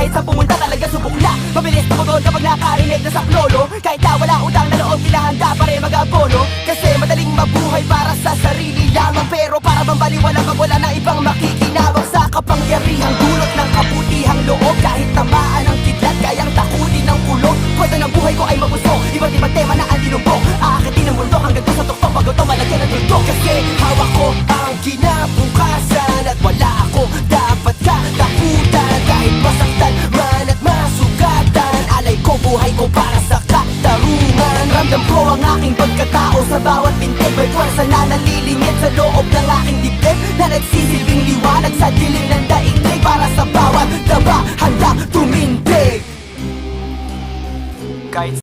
Kahit sa pumunta talaga subok na. Mabilis tumugod kapag nakarinig na saklolo. Kahit na wala utang na loob, kinahanda pa rin mag-abono. Kasi madaling mabuhay para sa sarili lamang, pero para bang baliwala pag wala na ibang makikinabang sa kapangyarihang dulot ng kabutihang loob. Kahit tamaan ng kidlat, kayang takutin ng kulong. Kwento ng buhay ko ay mabusok, iba't ibang tema na ang dinubok. Aakitin ang mundo hanggang doon sa tuktok, bago to malagyan ng tuldok. Kasi hawak ko ang kinabukasan at wala ako dapat katakutan. Kahit masaktan man at masugatan, alay ko buhay ko para sa katarungan. Ramdam ko ang aking pagkatao sa bawat pintig. May pwersa na nalilingit sa loob ng aking dibdib, na nagsisilbing liwanag sa dilim ng daigdig. Para sa bawat daba, handa tumindig. Kahit